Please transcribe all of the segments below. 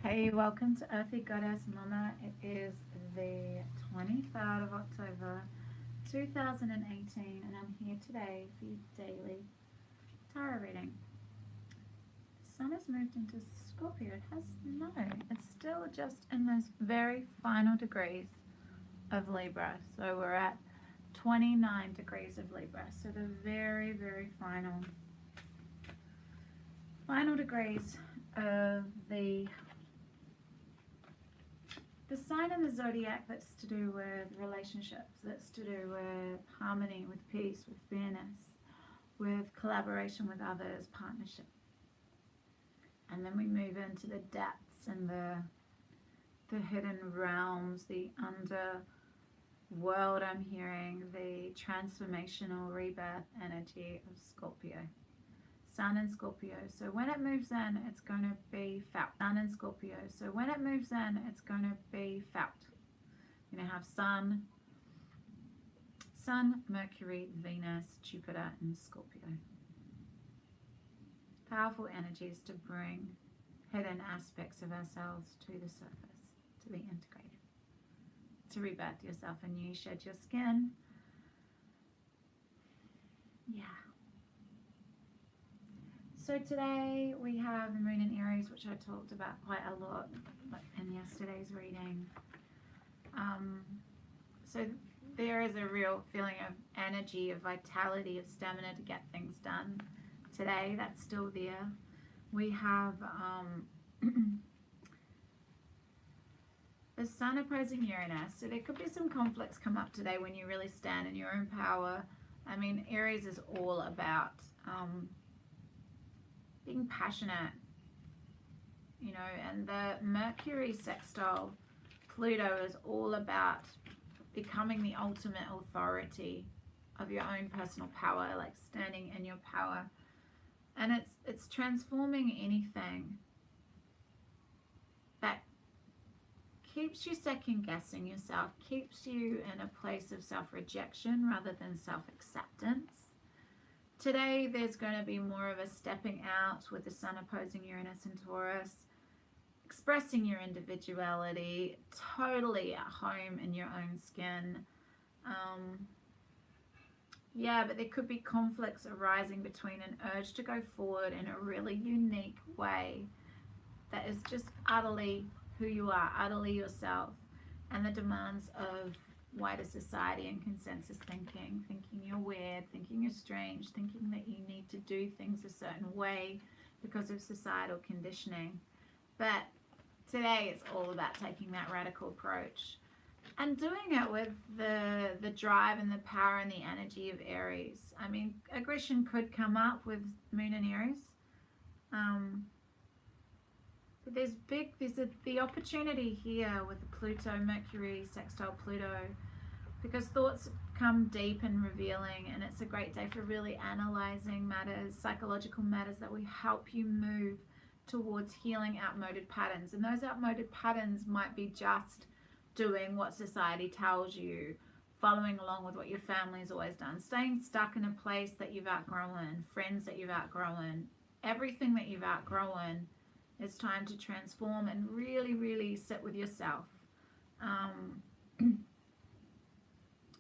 Hey, welcome to Earthy Goddess Mama. It is the 23rd of October 2018 and I'm here today for your daily tarot reading. The sun has moved into Scorpio. It has no, it's still just in those very final degrees of Libra. So we're at 29 degrees of Libra. So the very, very final degrees of the sign in the zodiac that's to do with relationships, that's to do with harmony, with peace, with fairness, with collaboration with others, partnership. And then we move into the depths and the hidden realms, the underworld, I'm hearing, the transformational rebirth energy of Scorpio. Sun in Scorpio. So when it moves in, it's going to be felt. Sun in Scorpio. So when it moves in, it's going to be felt. You're going to have Sun, Mercury, Venus, Jupiter in Scorpio. Powerful energies to bring hidden aspects of ourselves to the surface, to be integrated, to rebirth yourself anew, shed your skin. Yeah. So today we have the moon in Aries, which I talked about quite a lot in yesterday's reading. So there is a real feeling of energy, of vitality, of stamina to get things done. Today, that's still there. We have the sun opposing Uranus. So there could be some conflicts come up today when you really stand in your own power. I mean, Aries is all about being passionate, you know, and the Mercury sextile Pluto is all about becoming the ultimate authority of your own personal power, like standing in your power. And it's transforming anything that keeps you second guessing yourself, keeps you in a place of self-rejection rather than self-acceptance. Today, there's going to be more of a stepping out with the sun opposing Uranus and Taurus, expressing your individuality, totally at home in your own skin. Yeah, but there could be conflicts arising between an urge to go forward in a really unique way that is just utterly who you are, utterly yourself, and the demands of wider society and consensus thinking you're weird, thinking you're strange, thinking that you need to do things a certain way because of societal conditioning. But today it's all about taking that radical approach and doing it with the drive and the power and the energy of Aries. I mean, aggression could come up with moon in Aries. But there's the opportunity here with the Pluto, Mercury, sextile Pluto, because thoughts come deep and revealing, and it's a great day for really analyzing matters, psychological matters that will help you move towards healing outmoded patterns. And those outmoded patterns might be just doing what society tells you, following along with what your family's always done, staying stuck in a place that you've outgrown, friends that you've outgrown, everything that you've outgrown. It's time to transform and really, really sit with yourself.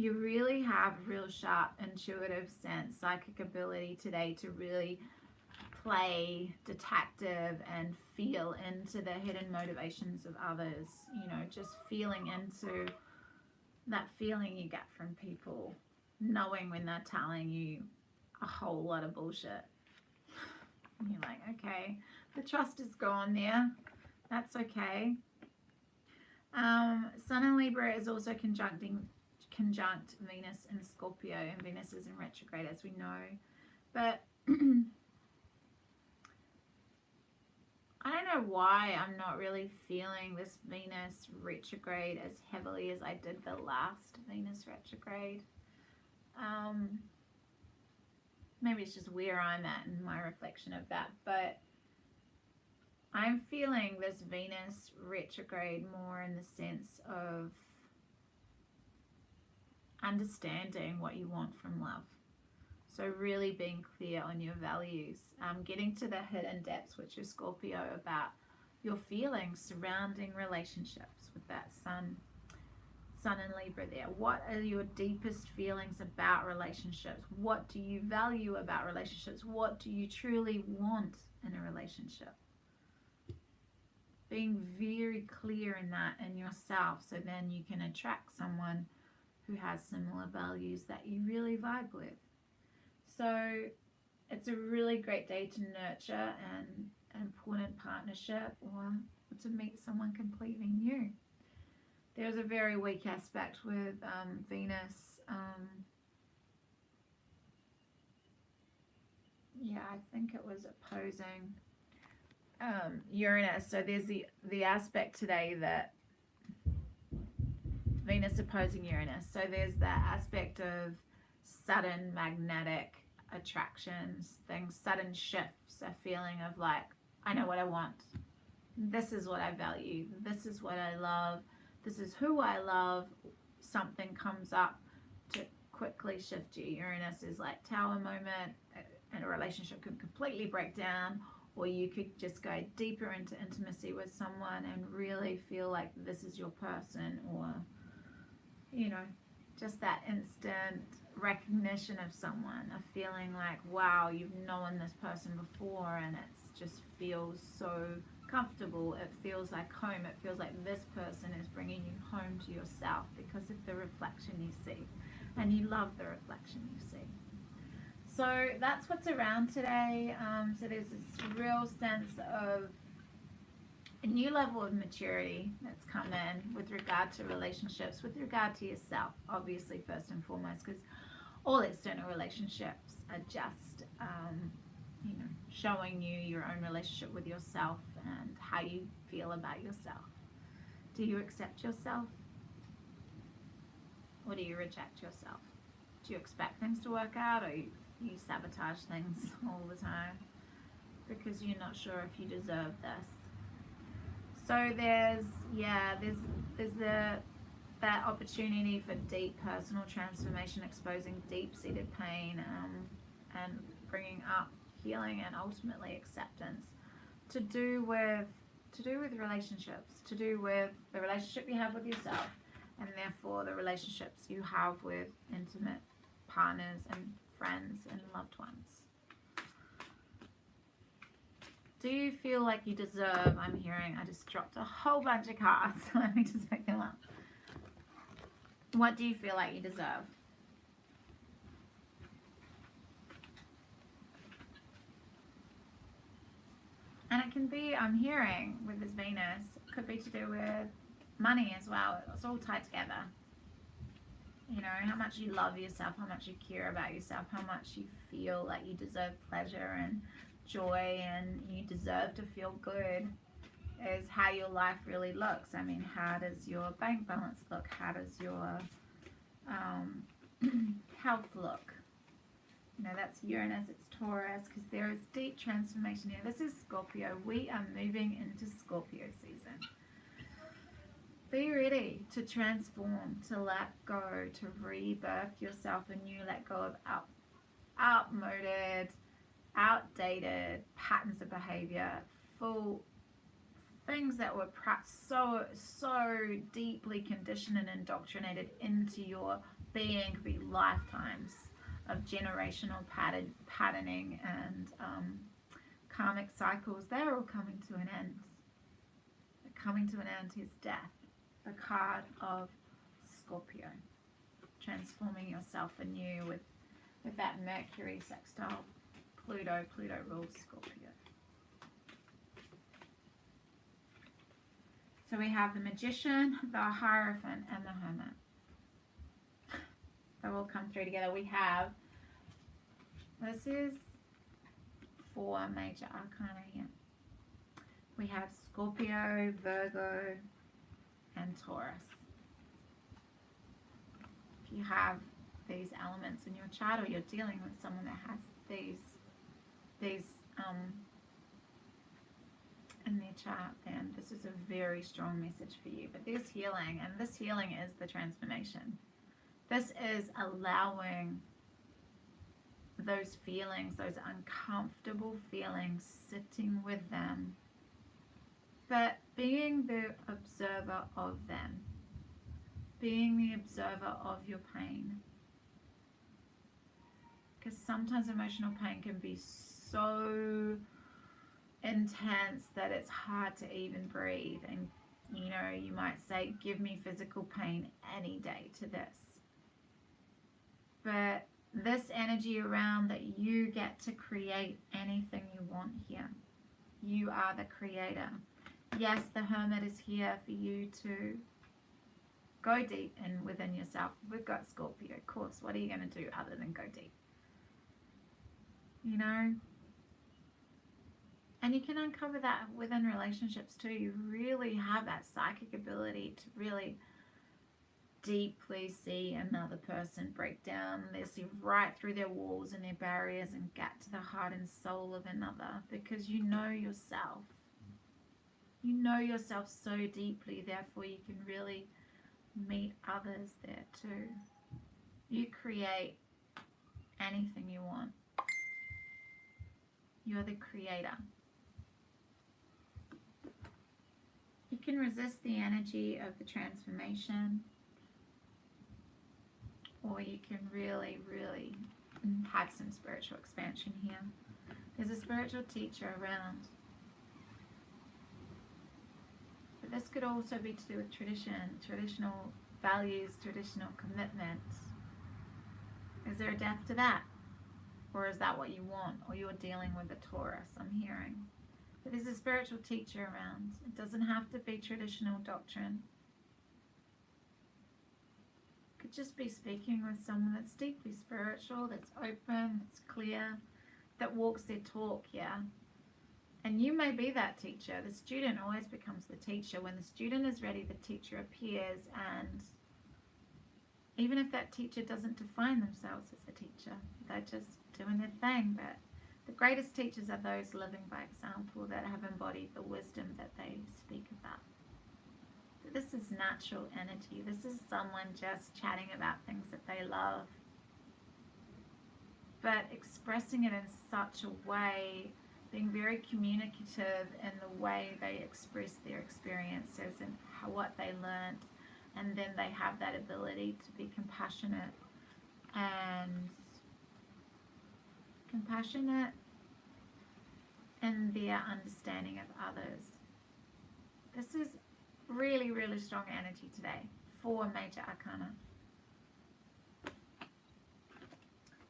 You really have real sharp, intuitive sense, psychic ability today to really play detective and feel into the hidden motivations of others. You know, just feeling into that feeling you get from people, knowing when they're telling you a whole lot of bullshit. And you're like, okay, the trust is gone there. That's okay. Sun in Libra is also conjunct Venus in Scorpio, and Venus is in retrograde, as we know. But I don't know why I'm not really feeling this Venus retrograde as heavily as I did the last Venus retrograde. Maybe it's just where I'm at in my reflection of that, but I'm feeling this Venus retrograde more in the sense of understanding what you want from love. So really being clear on your values, getting to the hidden depths, which is Scorpio, about your feelings surrounding relationships with that sun in Libra there. What are your deepest feelings about relationships? What do you value about relationships? What do you truly want in a relationship? Being very clear in that in yourself, so then you can attract someone who has similar values that you really vibe with. So it's a really great day to nurture an important partnership or to meet someone completely new. There's a very weak aspect with Venus. Yeah, I think it was opposing Uranus. So there's the aspect today that Venus opposing Uranus. So there's that aspect of sudden magnetic attractions, things, sudden shifts, a feeling of like, I know what I want. This is what I value. This is what I love. This is who I love. Something comes up to quickly shift you. Uranus is like tower moment, and a relationship could completely break down, or you could just go deeper into intimacy with someone and really feel like this is your person, or, you know, just that instant recognition of someone, a feeling like, wow, you've known this person before, and it just feels so comfortable. It feels like home. It feels like this person is bringing you home to yourself because of the reflection you see, and you love the reflection you see. So that's what's around today. So there's this real sense of a new level of maturity that's come in with regard to relationships, with regard to yourself, obviously, first and foremost, because all external relationships are just, you know, showing you your own relationship with yourself and how you feel about yourself. Do you accept yourself? Or do you reject yourself? Do you expect things to work out, or you sabotage things all the time because you're not sure if you deserve this? So there's that opportunity for deep personal transformation, exposing deep-seated pain, and bringing up healing and ultimately acceptance, to do with relationships, to do with the relationship you have with yourself, and therefore the relationships you have with intimate partners and friends and loved ones. Do you feel like you deserve? I'm hearing, I just dropped a whole bunch of cards. Let me just pick them up. What do you feel like you deserve? And it can be, I'm hearing with this Venus, it could be to do with money as well. It's all tied together. You know, how much you love yourself, how much you care about yourself, how much you feel like you deserve pleasure and joy and you deserve to feel good is how your life really looks. I mean, how does your bank balance look? How does your health look? You know, that's Uranus, it's Taurus, because there is deep transformation here. This is Scorpio. We are moving into Scorpio season. Be ready to transform, to let go, to rebirth yourself anew, let go of outmoded, outdated patterns of behavior, full things that were so deeply conditioned and indoctrinated into your being. Could be lifetimes of generational patterning and karmic cycles. They're all coming to an end. Coming to an end is death, the card of Scorpio. Transforming yourself anew with that Mercury sextile Pluto. Pluto rules Scorpio. So we have the Magician, the Hierophant, and the Hermit. They all come through together. We have, this is 4 major arcana here. We have Scorpio, Virgo, and Taurus. If you have these elements in your chart, or you're dealing with someone that has these in their chart, then this is a very strong message for you. But there's healing, and this healing is the transformation. This is allowing those feelings, those uncomfortable feelings, sitting with them But being the observer of them, being the observer of your pain, because sometimes emotional pain can be so intense that it's hard to even breathe. And you know, you might say, give me physical pain any day to this. But this energy around that you get to create anything you want here. You are the creator. Yes, the Hermit is here for you to go deep in within yourself. We've got Scorpio, of course. What are you going to do other than go deep? You know? And you can uncover that within relationships too. You really have that psychic ability to really deeply see another person break down. They see right through their walls and their barriers and get to the heart and soul of another, because you know yourself. You know yourself so deeply, therefore you can really meet others there too. You create anything you want. You're the creator. You can resist the energy of the transformation, or you can really, really have some spiritual expansion here. There's a spiritual teacher around. But this could also be to do with tradition, traditional values, traditional commitments. Is there a death to that? Or is that what you want? Or you're dealing with a Taurus, I'm hearing. But there's a spiritual teacher around. It doesn't have to be traditional doctrine. It could just be speaking with someone that's deeply spiritual, that's open, that's clear, that walks their talk, yeah? And you may be that teacher. The student always becomes the teacher. When the student is ready, the teacher appears, and even if that teacher doesn't define themselves as a teacher, they're just doing their thing. But the greatest teachers are those living by example, that have embodied the wisdom that they speak about. But this is natural energy. This is someone just chatting about things that they love, but expressing it in such a way, being very communicative in the way they express their experiences and what they learned. And then they have that ability to be compassionate in their understanding of others. This is really, really strong energy today for major arcana.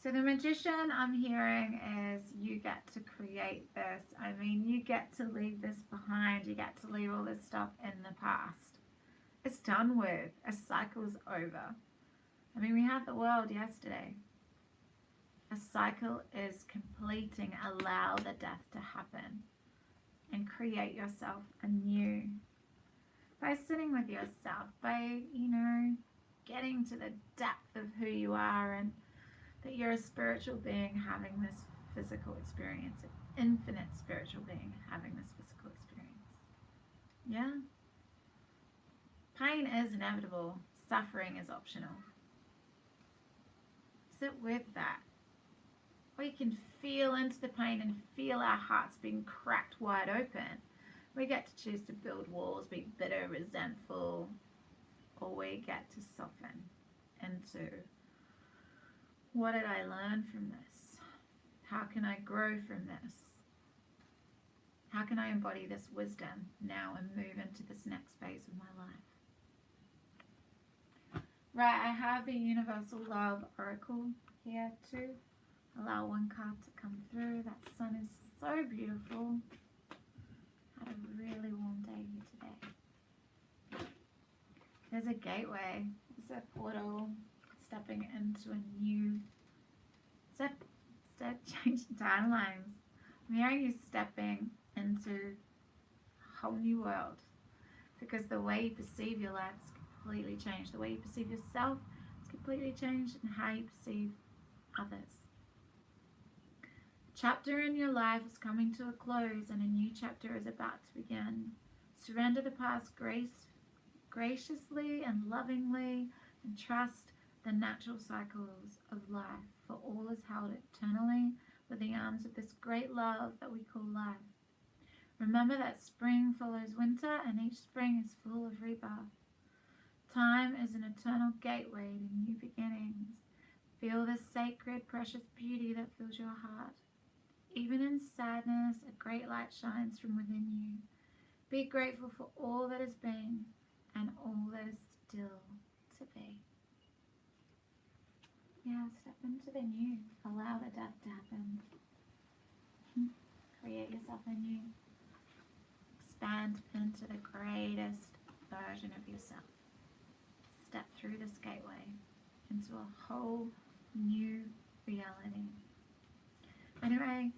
So the Magician, I'm hearing, is you get to create this. I mean, you get to leave this behind. You get to leave all this stuff in the past. It's done with. A cycle's over. I mean, we had the world yesterday. A cycle is completing. Allow the death to happen and create yourself anew. By sitting with yourself, by, you know, getting to the depth of who you are, and that you're a spiritual being having this physical experience, an infinite spiritual being having this physical experience. Yeah? Pain is inevitable. Suffering is optional. Sit with that. We can feel into the pain and feel our hearts being cracked wide open. We get to choose to build walls, be bitter, resentful, or we get to soften into, what did I learn from this? How can I grow from this? How can I embody this wisdom now and move into this next phase of my life? Right, I have the Universal Love Oracle here too. Allow one card to come through. That sun is so beautiful. Had a really warm day here today. There's a gateway. There's a portal. Stepping into a new step change timelines. I'm hearing you stepping into a whole new world, because the way you perceive your life is completely changed. The way you perceive yourself is completely changed, and how you perceive others. A chapter in your life is coming to a close, and a new chapter is about to begin. Surrender the past graciously and lovingly, and trust the natural cycles of life, for all is held eternally with the arms of this great love that we call life. Remember that spring follows winter, and each spring is full of rebirth. Time is an eternal gateway to new beginnings. Feel the sacred, precious beauty that fills your heart. Even in sadness, a great light shines from within you. Be grateful for all that has been and all that is still to be. Yeah, step into the new. Allow the death to happen. Create yourself anew. Expand into the greatest version of yourself. Step through this gateway into a whole new reality. Anyway,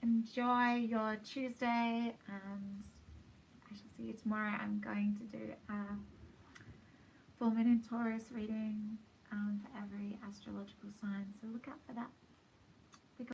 enjoy your Tuesday, and I shall see you tomorrow. I'm going to do a full moon in Taurus reading for every astrological sign, so look out for that.